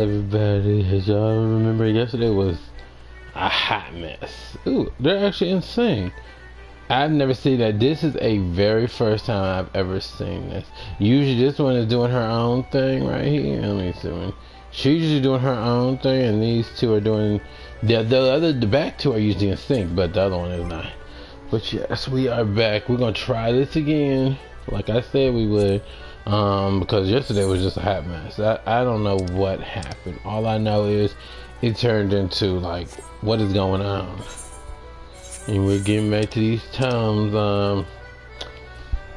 Everybody, as y'all remember, yesterday was a hot mess. Ooh, they're actually insane. I've never seen that. This is a very first time I've ever seen this. Usually this one is doing her own thing right here. Let me see. She's usually doing her own thing, and these two are doing the back two are usually in sync, but the other one is not. But yes, we are back. We're gonna try this again, like I said we would. Because yesterday was just a hot mess. I don't know what happened. All I know is it turned into like, what is going on? And we're getting back to these tomes.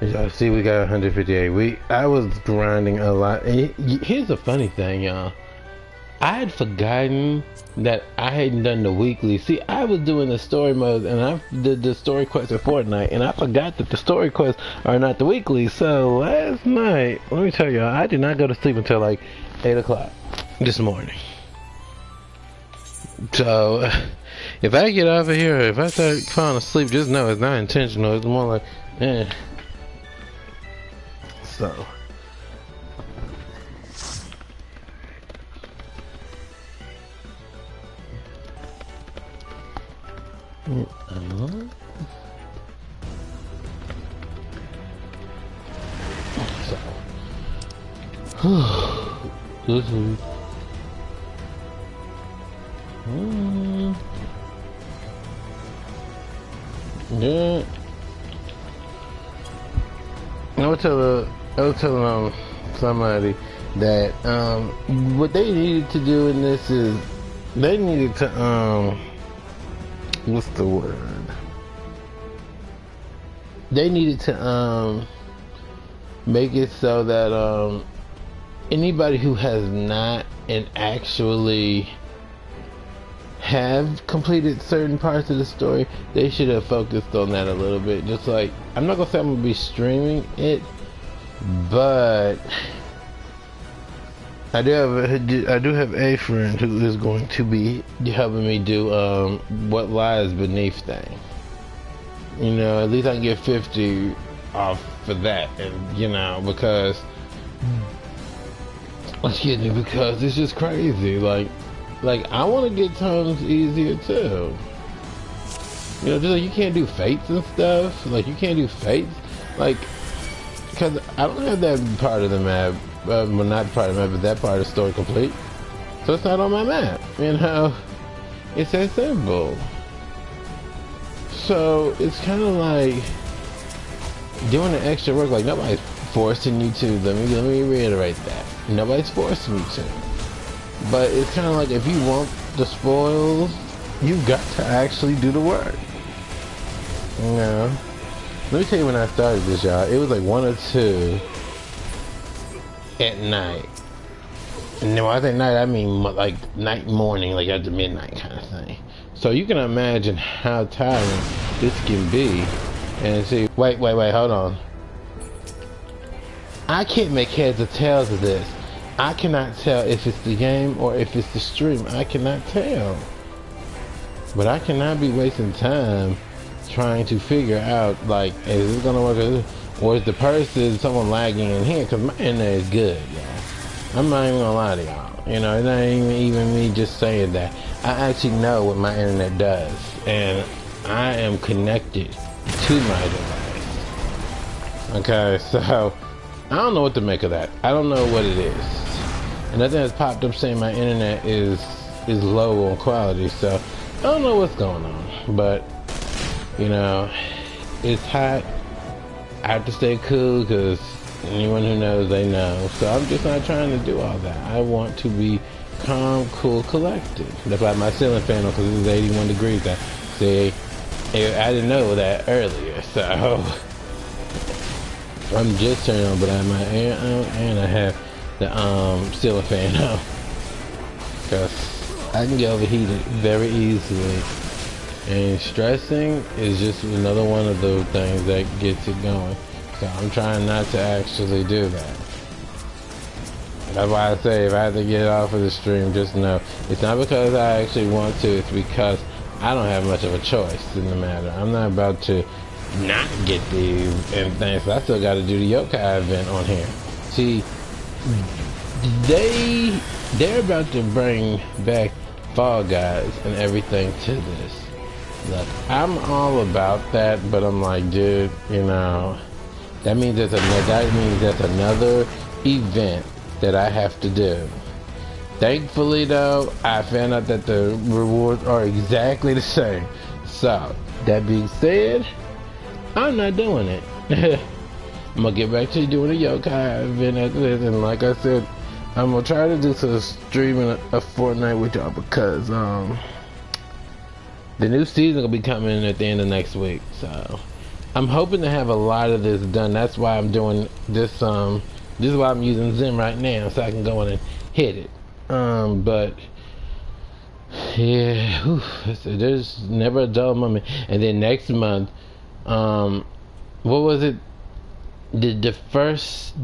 As y'all see, we got 158. I was grinding a lot. And here's the funny thing, y'all. I had forgotten that I hadn't done the weekly. See, I was doing the story mode, and I did the story quests at Fortnite, and I forgot that the story quests are not the weekly. So last night, let me tell y'all, I did not go to sleep until like 8 o'clock this morning. So if I get off of here, if I start falling asleep, just know it's not intentional. It's more like, eh. So. This is yeah. I was telling somebody that what they needed to do in this is they needed to what's the word? They needed to make it so that anybody who has not and actually have completed certain parts of the story, they should have focused on that a little bit. Just like, I'm not gonna say I'm gonna be streaming it, but I do have a friend who is going to be helping me do what lies beneath thing. You know, at least I can get 50 off for that, and you know, because excuse me, because it's just crazy. Like I want to get tomes easier too. You know, just like you can't do fates and stuff. Like you can't do fates, like, because I don't have that part of the map. Well, not part of the map, but that part of the story complete. So it's not on my map. You know, it's that simple. So it's kind of like doing the extra work. Like nobody's forcing you to. Let me reiterate that. Nobody's forcing you to. But it's kind of like, if you want the spoils, you've got to actually do the work. You know? Let me tell you when I started this, y'all. It was like 1 or 2 at night. And when I say night, I mean like night, morning, like after midnight kind of thing. So you can imagine how tiring this can be. And see, wait, hold on. I can't make heads or tails of this. I cannot tell if it's the game or if it's the stream. I cannot tell. But I cannot be wasting time trying to figure out, like, is this gonna work, or is the person, someone lagging in here? Because my internet is good, y'all. I'm not even gonna lie to y'all. You know, it's not even me just saying that. I actually know what my internet does, and I am connected to my device. Okay, so I don't know what to make of that. I don't know what it is. And nothing has popped up saying my internet is low on quality, so I don't know what's going on. But you know, it's hot. I have to stay cool because anyone who knows, they know. So I'm just not trying to do all that. I want to be calm, cool, collected. That's why my ceiling fan on, because it was 81 degrees. See, I didn't know that earlier, so I'm just turning on, but I have my air on and I have the ceiling fan on, because I can get overheated very easily, and stressing is just another one of those things that gets it going. So I'm trying not to actually do that. That's why I say, if I have to get off of the stream, just know it's not because I actually want to, it's because I don't have much of a choice in the matter. I'm not about to not get these and things. So I still got to do the yokai event on here. See, they're about to bring back Fall Guys and everything to this. Look, I'm all about that, but I'm like, dude, you know, that means that's another event that I have to do. Thankfully, though, I found out that the rewards are exactly the same. So, that being said, I'm not doing it. I'm gonna get back to doing a yokai event after this, and like I said, I'm gonna try to do some streaming a Fortnite with y'all because the new season will be coming at the end of next week. So I'm hoping to have a lot of this done. That's why I'm doing this. This is why I'm using Zen right now, so I can go in and hit it. But yeah, whew, there's never a dull moment. And then next month, what was it? The first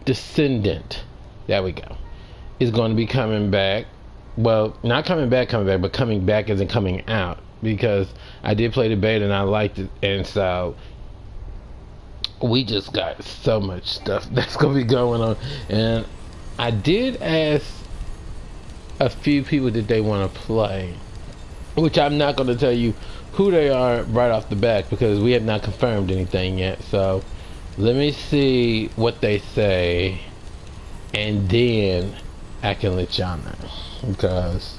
Descendant. There we go. Is going to be coming back. Well, not coming back, but coming back isn't coming out, because I did play the beta and I liked it, and so we just got so much stuff that's gonna be going on. And I did ask a few people that they want to play, which I'm not going to tell you who they are right off the bat because we have not confirmed anything yet. So let me see what they say, and then I can let y'all know, because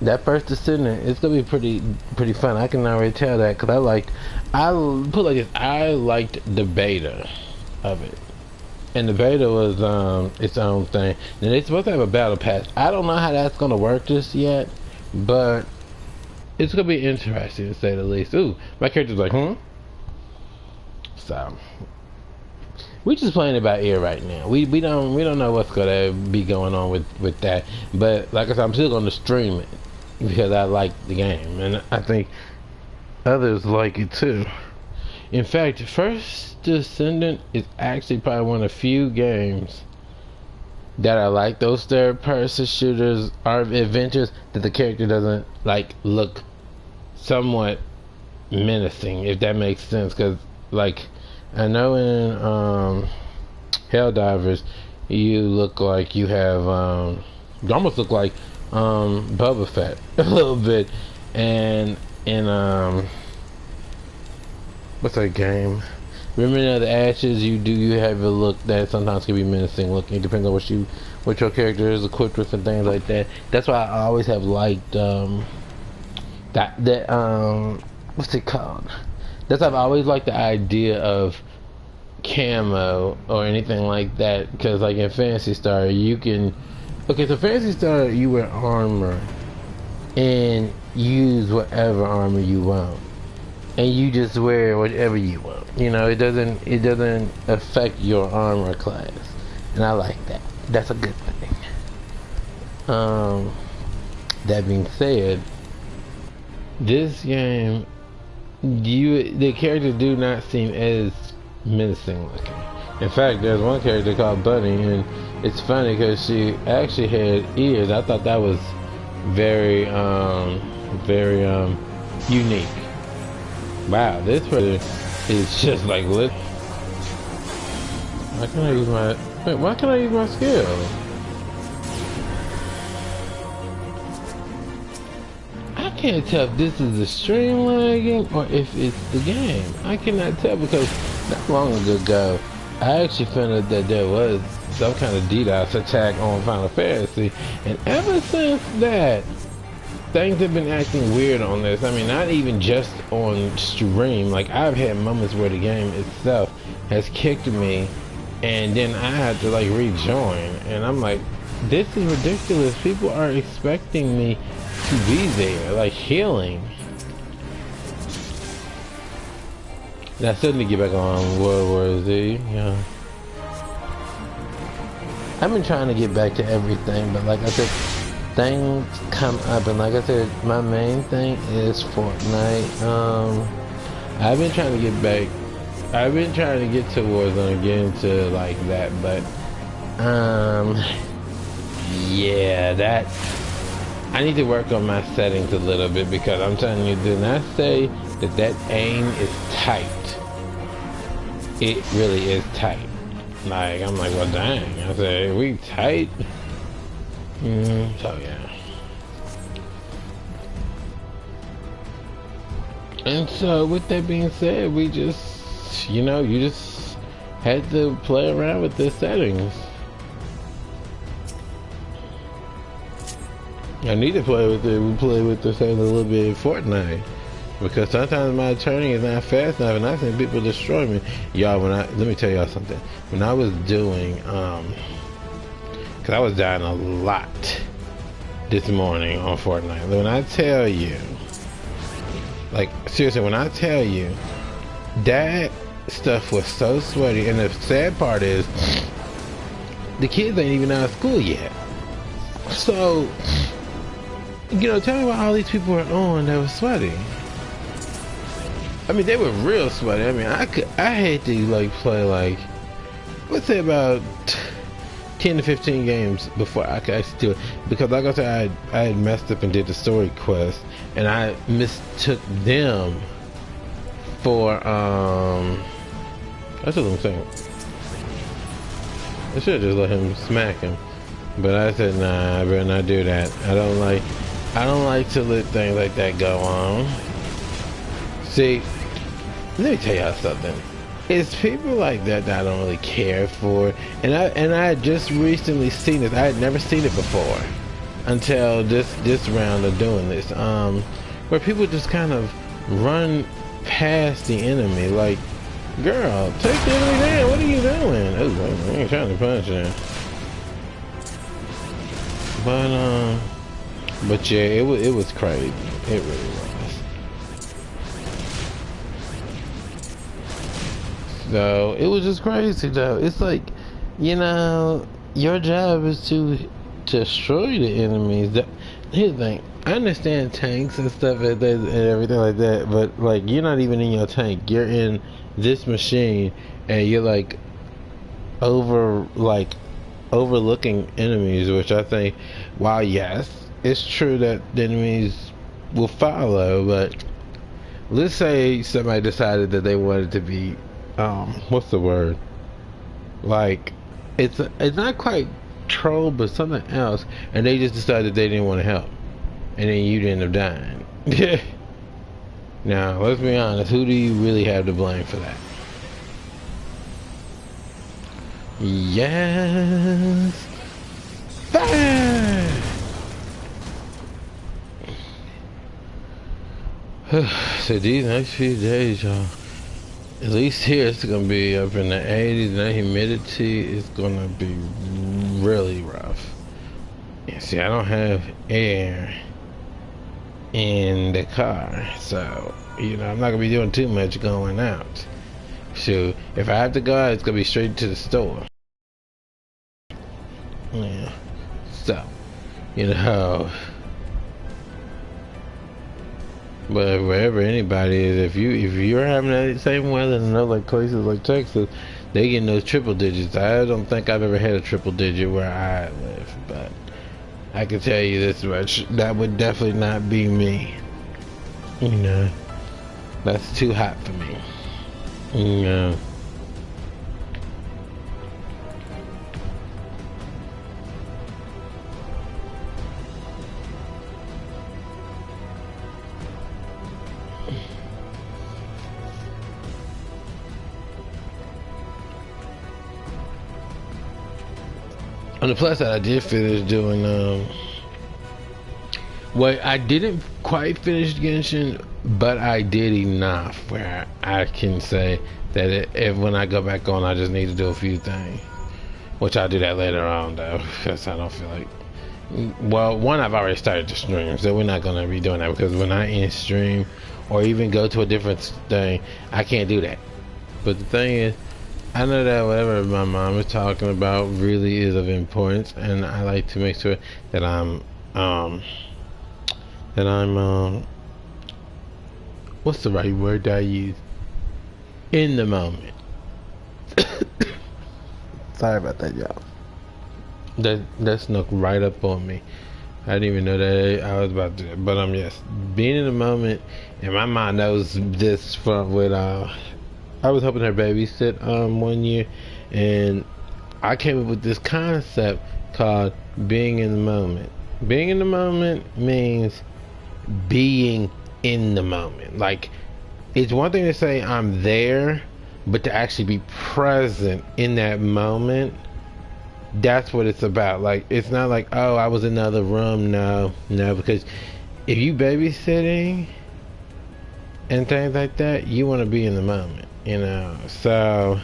that first Descendant, it's gonna be pretty fun. I can already tell that because I put it like this, I liked the beta of it, and the beta was its own thing. Now they're supposed to have a battle pass. I don't know how that's gonna work just yet, but it's gonna be interesting to say the least. Ooh, my character's like, so we just playing it by ear right now. We don't know what's gonna be going on with that. But like I said, I'm still gonna stream it because I like the game, and I think others like it too. In fact, First Descendant is actually probably one of the few games that I like, those third-person shooters or adventures that the character doesn't like look somewhat menacing, if that makes sense. Because like I know in Helldivers, you look like you have you almost look like Boba Fett a little bit, and in what's that game? Remember the Ashes, you have a look that sometimes can be menacing looking. It depends on what your character is equipped with and things like that. That's why I always have liked that what's it called? That's why I've always liked the idea of camo or anything like that, because like in Phantasy Star you can, okay, so Phantasy Star you wear armor and use whatever armor you want, and you just wear whatever you want. You know, it doesn't affect your armor class, and I like that. That's a good thing. That being said, this game, the characters do not seem as menacing looking. In fact, there's one character called Bunny, and it's funny because she actually had ears. I thought that was very unique. Wow, this person is just like lit. Why can't I use my skill? I can't tell if this is the stream lagging or if it's the game. I cannot tell because not long ago I actually found out that there was some kind of DDoS attack on Final Fantasy, and ever since that, things have been acting weird on this. I mean, not even just on stream. Like, I've had moments where the game itself has kicked me, and then I had to like rejoin, and I'm like, this is ridiculous. People are expecting me to be there, like healing. And I still need to get back on World War Z. Yeah, I've been trying to get back to everything, but like I said, things come up, and like I said, my main thing is Fortnite. I've been trying to get back. I've been trying to get to Warzone, get into like that, but yeah, that I need to work on my settings a little bit, because I'm telling you, did not say that aim is tight. It really is tight. Like, I'm like, well, dang. I said, we tight. So, yeah. And so, with that being said, we just, you know, you just had to play around with the settings. I need to play with it. We play with the settings a little bit in Fortnite. Because sometimes my turning is not fast enough, and I've seen people destroy me. Y'all, let me tell y'all something. When I was doing, cause I was dying a lot this morning on Fortnite. When I tell you, like, seriously, when I tell you, that stuff was so sweaty, and the sad part is, the kids ain't even out of school yet. So, you know, tell me what all these people were on that was sweaty. I mean, they were real sweaty. I mean, I had to like play like, let's say about 10 to 15 games before I could actually do it. Because like I said, I had messed up and did the story quest, and I mistook them for that's what I'm saying. I should just let him smack him, but I said nah, I better not do that. I don't like to let things like that go on. See, let me tell y'all something. It's people like that that I don't really care for, and I had just recently seen this. I had never seen it before until this round of doing this. Where people just kind of run past the enemy, like, girl, take the enemy down. What are you doing? Oh, I ain't trying to punch him. But yeah, it was crazy. It really was. So it was just crazy though. It's like, you know, your job is to destroy the enemies. Here's the thing. I understand tanks and stuff like that and everything like that, but like, you're not even in your tank. You're in this machine, and you're like overlooking enemies, which I think, while yes, it's true that the enemies will follow, but let's say somebody decided that they wanted to be what's the word? Like, it's not quite troll, but something else, and they just decided they didn't want to help, and then you'd end up dying. Now, let's be honest. Who do you really have to blame for that? Yes. Fire! So these next few days, y'all, at least here it's gonna be up in the 80s, and that humidity is gonna be really rough. And see, I don't have air in the car, so you know, I'm not gonna be doing too much going out. So if I have to go out, it's gonna be straight to the store. Yeah. So, you know, but wherever anybody is, if you're having that same weather in other places like Texas, they getting those triple digits. I don't think I've ever had a triple digit where I live, but I can tell you this much: that would definitely not be me. You know, that's too hot for me. You know. On the plus side, I did finish doing well, I didn't quite finish Genshin, but I did enough where I can say that if when I go back on, I just need to do a few things, which I'll do that later on though, because I don't feel like, well, one, I've already started the stream, so we're not gonna be doing that, because when I end stream or even go to a different thing, I can't do that. But the thing is, I know that whatever my mom is talking about really is of importance, and I like to make sure that I'm what's the right word that I use? In the moment. Sorry about that, y'all. That snuck right up on me. I didn't even know that I was about to, but yes, being in the moment. In my mind, that was this from with I was helping her babysit 1 year, and I came up with this concept called being in the moment. Being in the moment means being in the moment. Like, it's one thing to say I'm there, but to actually be present in that moment, that's what it's about. Like, it's not like, oh, I was in the other room. No, because if you babysitting and things like that, you want to be in the moment, you know. So,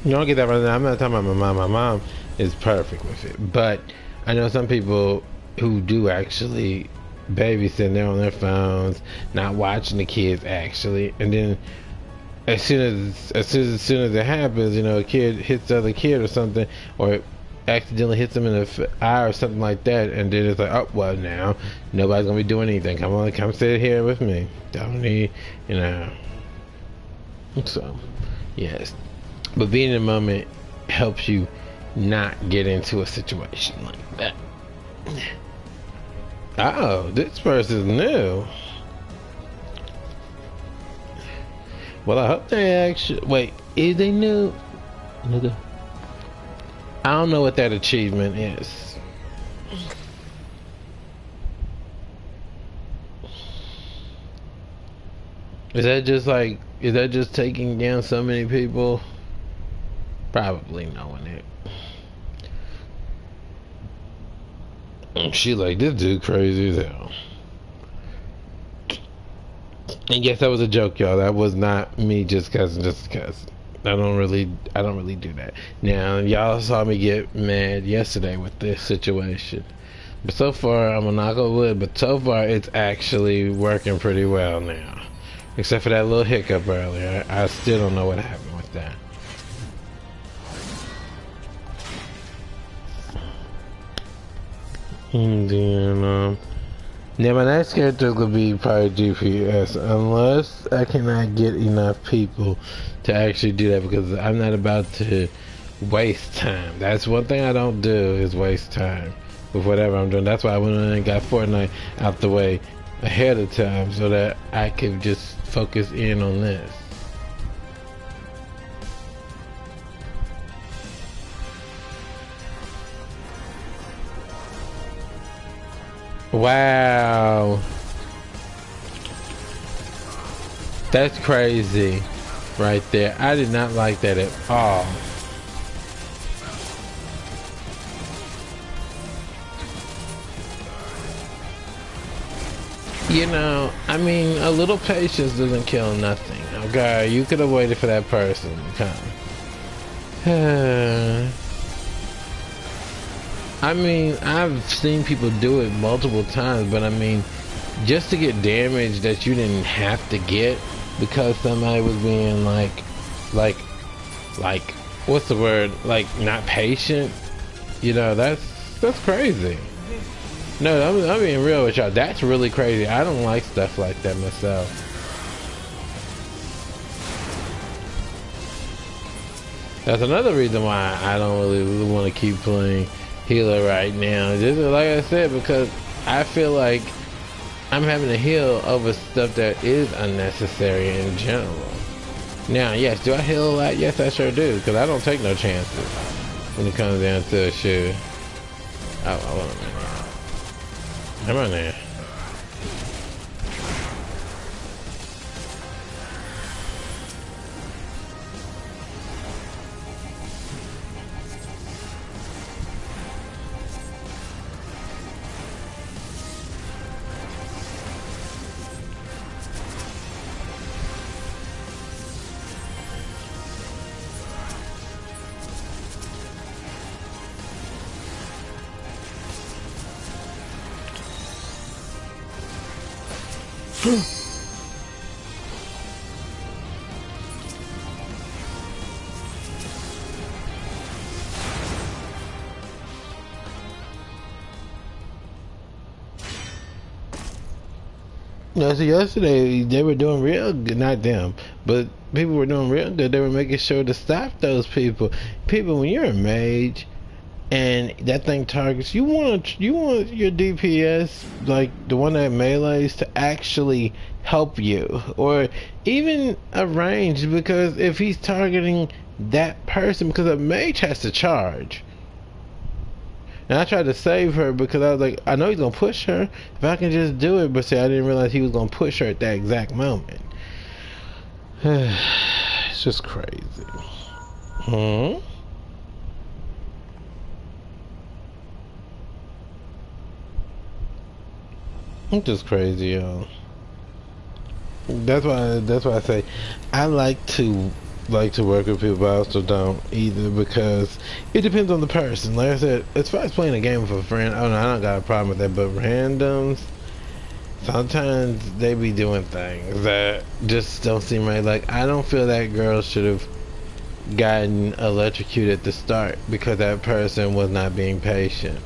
you don't get that right now. I'm not talking about my mom. My mom is perfect with it, but I know some people who do actually babysit. They're on their phones, not watching the kids actually, and then as soon as it happens, you know, a kid hits the other kid or something, or accidentally hits them in the eye or something like that, and then it's like, oh well, now nobody's gonna be doing anything. Come on, come sit here with me. Don't need, you know. So, yes, but being in the moment helps you not get into a situation like that. Oh, this person's new. Well, I hope they actually... Wait, is they new? Nigga. I don't know what that achievement is. Is that just like... Is that just taking down so many people? Probably knowing it. She like, this dude crazy as hell. And yes, that was a joke, y'all. That was not me just cussing. I don't really do that. Now, y'all saw me get mad yesterday with this situation. But so far, I'm gonna knock on wood, but so far it's actually working pretty well now. Except for that little hiccup earlier. I still don't know what happened with that. And then, now my next character is gonna be probably GPS, unless I cannot get enough people to actually do that, because I'm not about to waste time. That's one thing I don't do, is waste time with whatever I'm doing. That's why I went in and got Fortnite out the way ahead of time, so that I could just focus in on this. Wow, that's crazy right there. I did not like that at all. You know, I mean, a little patience doesn't kill nothing. Okay, you could have waited for that person to come. I mean, I've seen people do it multiple times, but I mean, just to get damage that you didn't have to get because somebody was being like, what's the word? Like, not patient. You know, that's crazy. No, I'm being real with y'all. That's really crazy. I don't like stuff like that myself. That's another reason why I don't really want to keep playing healer right now. Just like I said, because I feel like I'm having to heal over stuff that is unnecessary in general. Now, yes, do I heal a lot? Yes, I sure do, because I don't take no chances when it comes down to a shoot. Oh, hold on a minute. Come on there. No, so yesterday they were doing real good. Not them, but people were doing real good. They were making sure to stop those people. People, when you're a mage and that thing targets, you want your DPS, like the one that melees, to actually help you or even arrange, because if he's targeting that person, because a mage has to charge. And I tried to save her because I was like, I know he's gonna push her if I can just do it, but see, I didn't realize he was gonna push her at that exact moment. It's just crazy. It's just crazy, y'all. That's why I say I like to work with people, but I also don't either, because it depends on the person. Like I said, as far as playing a game with a friend, I don't got a problem with that. But randoms, sometimes they be doing things that just don't seem right. Like, I don't feel that girl should have gotten electrocuted at the start because that person was not being patient.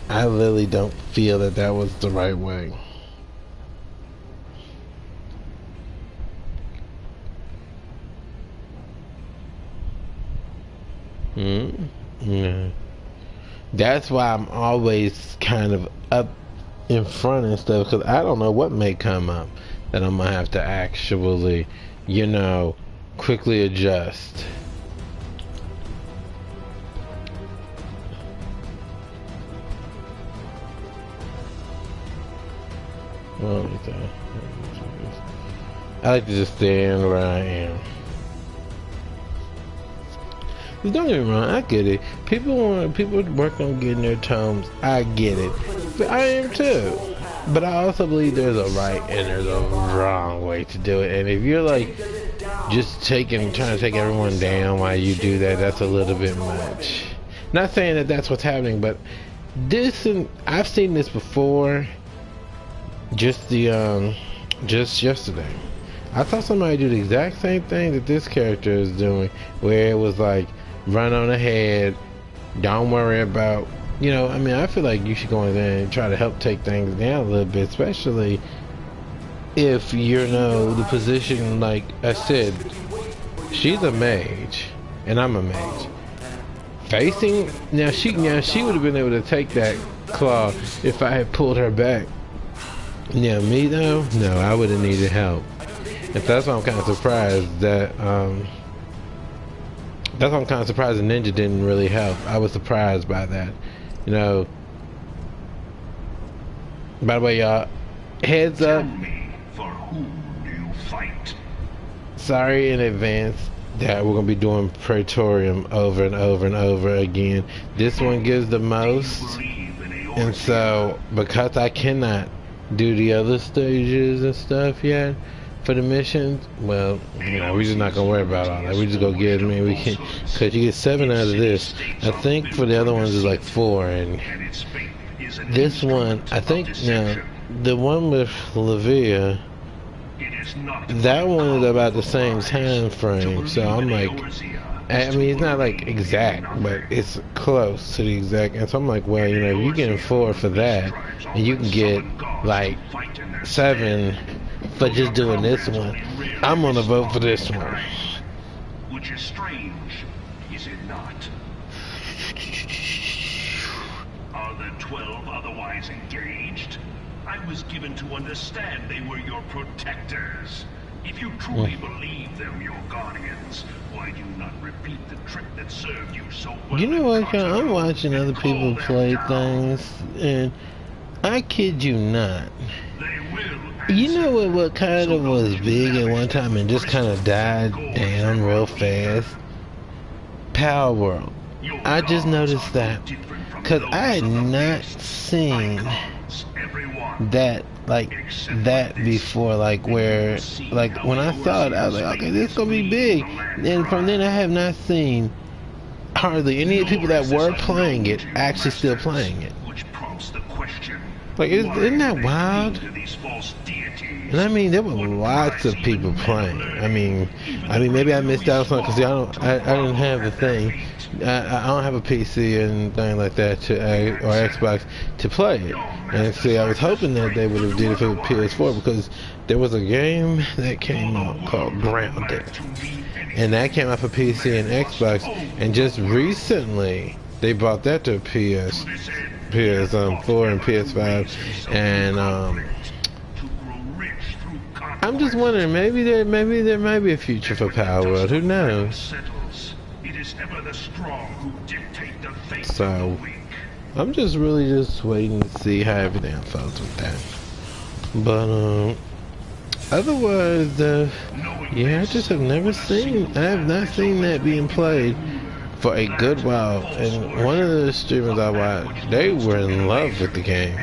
I really don't feel that that was the right way. Yeah. That's why I'm always kind of up in front and stuff, because I don't know what may come up that I'm gonna have to actually, quickly adjust. I like to just stand where I am. Don't get me wrong, I get it. People work on getting their tomes. I get it, but I am too. But I also believe there's a right and there's a wrong way to do it. And if you're like just trying to take everyone down while you do that, that's a little bit much. Not saying that that's what's happening, but I've seen this before. Just yesterday, I saw somebody do the exact same thing that this character is doing, where it was like, run on ahead, don't worry about, I feel like you should go in there and try to help take things down a little bit, especially if you're the position. Like I said, she's a mage and I'm a mage. Facing now, she would have been able to take that claw if I had pulled her back. Yeah, me though, no, I would have needed help. And that's why I'm kind of surprised that that's why I'm kind of surprised the ninja didn't really help. I was surprised by that. By the way, y'all, heads up. Tell me, for whom do you fight? Sorry in advance that we're gonna be doing Praetorium over and over and over again. This one gives the most, and so because I cannot do the other stages and stuff yet for the missions, well, we're just not gonna worry about all that. We just go get them, and we can, because you get 7 out of this. I think for the other ones is like 4, and this one, I think now the one with Lavia, that one is about the same time frame. So I'm like, I mean, it's not like exact, but it's close to the exact. And so I'm like, well, if you're getting 4 for that, and you can get like 7 for just doing this one, I'm gonna vote for this one. Which is strange, is it not? Are the 12 otherwise engaged? I was given to understand they were your protectors. If you truly believe them your guardians, why do you not repeat the trick that served you so well? You know what, y'all? I'm watching other people play things, and I kid you not. You know what kind of was big at one time and just kind of died down real fast? Power World. I just noticed that, because I had not seen that before, where when I saw it, I was like, okay, this is gonna be big. And from then I have not seen hardly any of the people that were playing it actually still playing it. Like, isn't that wild? And I mean, there were lots of people playing. I mean, maybe I missed out on something because I didn't have the thing. I don't have a PC and thing like that or Xbox to play it. And see, I was hoping that they would have did it for the PS4, because there was a game that came out called Grounded, and that came out for PC and Xbox. And just recently, they brought that to PS4 and PS5, and I'm just wondering, maybe there might be a future for Power World. Who knows? It is ever the strong who dictate the fate of So, the weak. I'm just really just waiting to see how everything unfolds with that. But otherwise, yeah, I just have never seen. I have not seen that being played for a good while. And one of the streamers I watched, they were in love with the game.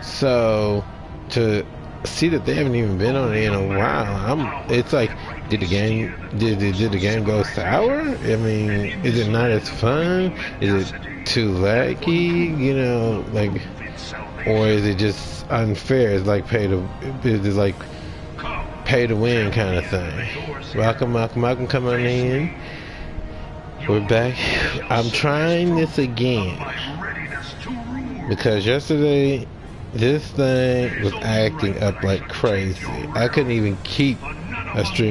So to see that they haven't even been on it in a while, it's like, did the game go sour? I mean, is it not as fun? Is it too laggy? You know, like, or is it just unfair? It's like pay to win kind of thing. Welcome coming in. We're back. I'm trying this again because yesterday this thing was acting up like crazy. I couldn't even keep a stream